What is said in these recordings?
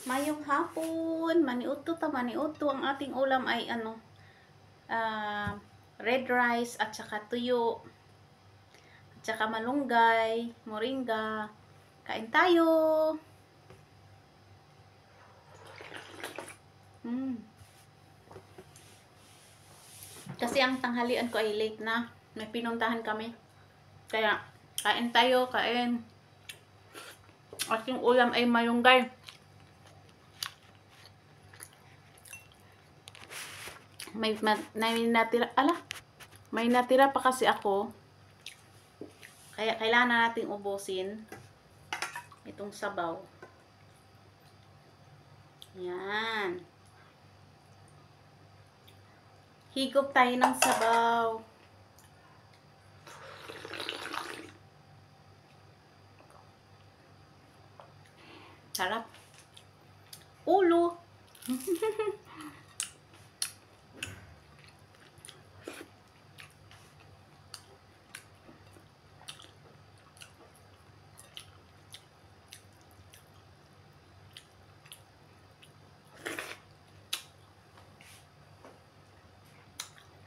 Mayong hapon, maniuto ang ating ulam ay red rice at saka tuyo, at saka malunggay, moringa. Kain tayo. Kasi ang tanghalian ko ay late na. May pinuntahan kami. Kaya, kain tayo, kain. Ating ulam ay malunggay. May natira, may natira pa kasi ako. Kaya kailangan nating ubusin itong sabaw. Yan. Higop tayo ng sabaw. Sarap. Ulo.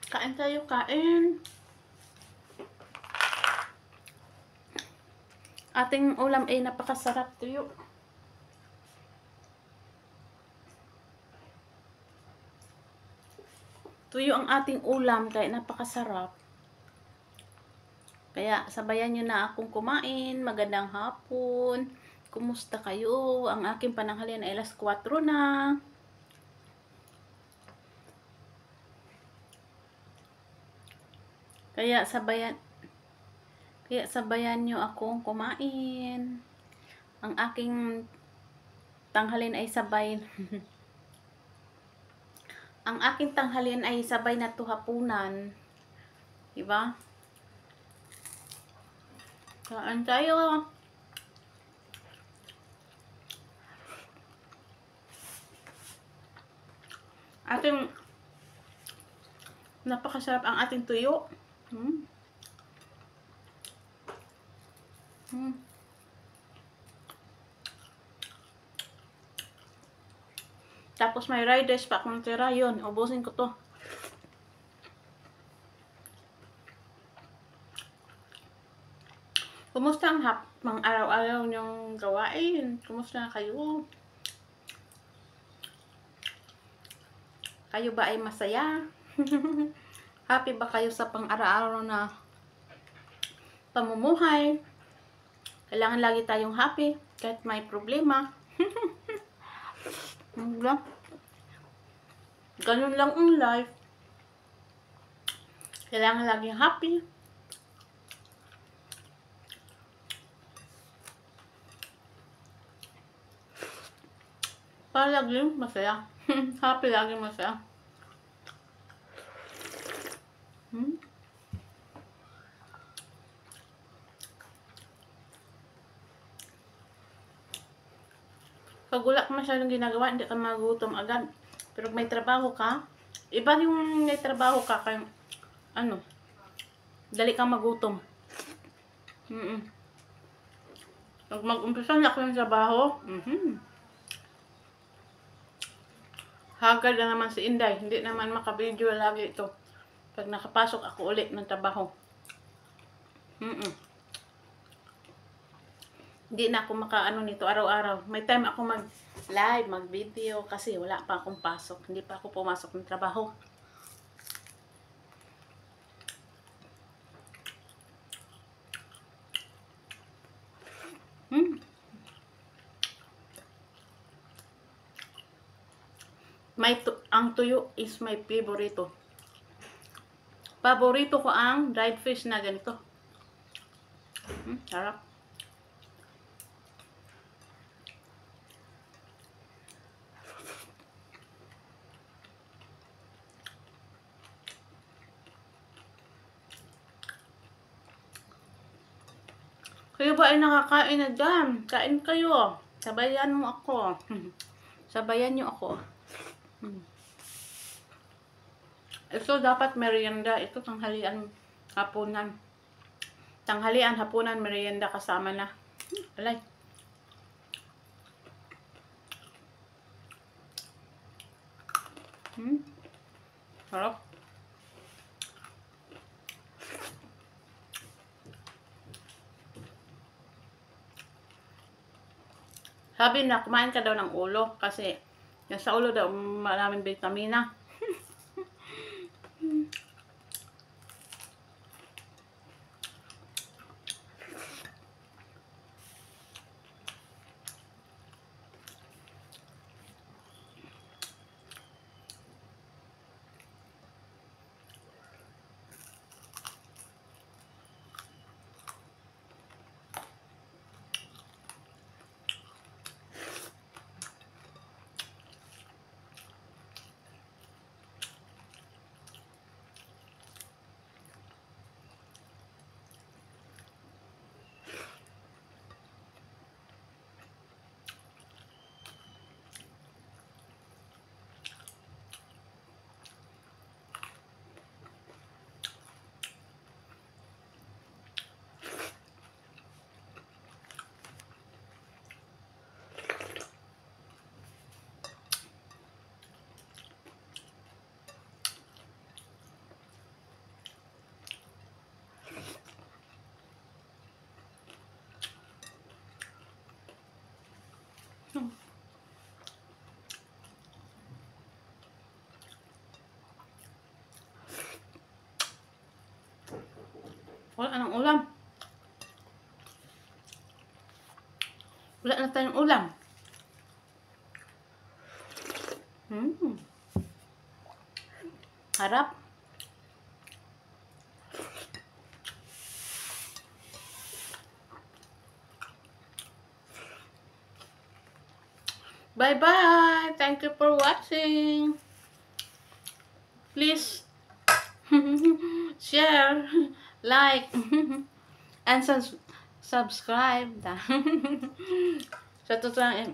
Kain tayo, kain. Ating ulam ay napakasarap, tuyo. Tuyo ang ating ulam, kaya napakasarap. Kaya sabayan nyo na akong kumain. Magandang hapon. Kumusta kayo? Ang aking pananghalian ay alas 4 na. Kaya sabayan nyo akong kumain. Ang aking tanghalian ay sabay. Ang aking tanghalian ay sabay na hapunan. Diba? Kain tayo. Napakasarap ang ating tuyo. Tapos may riders pa akong tira, yun. Ubusin ko to. Kumusta ang mga araw-araw niyong gawain? Kumusta na kayo? Kayo ba ay masaya? Happy ba kayo sa pang-araw-araw na pamumuhay? Kailangan lagi tayong happy kahit may problema. Ganun lang ang life. Kailangan laging happy. Para laging masaya. Happy, laging masaya. Pag wala ka masyadong ginagawa, hindi ka magutom agad. Pero may trabaho ka, iba yung may trabaho ka, kaya, dali kang magutom. Pag mag-umpisa na ako ng trabaho, hagad na naman si Inday. Hindi naman makabidyo lagi ito. Pag nakapasok ako ulit ng trabaho. Hindi na ako makaano nito araw-araw. May time ako mag-live, mag-video kasi wala pa akong pasok. Hindi pa ako pumasok ng trabaho. Ang tuyo is my favorito. Paborito ko ang dried fish na ganito. Sarap. Kayo ba ay nakakain na dyan? Kain kayo. Sabayan mo ako. Sabayan nyo ako. Ito dapat merienda. Ito tanghalian, hapunan. Tanghalian, hapunan, merienda kasama na. Alay. Sarap. Sabi na, kumain ka daw ng ulo kasi yung sa ulo daw maraming vitamina. Wala nang ulam. Wala na tayong ulam. Harap. Bye-bye. Thank you for watching. Please share, like, and subscribe. Sa totoo lang,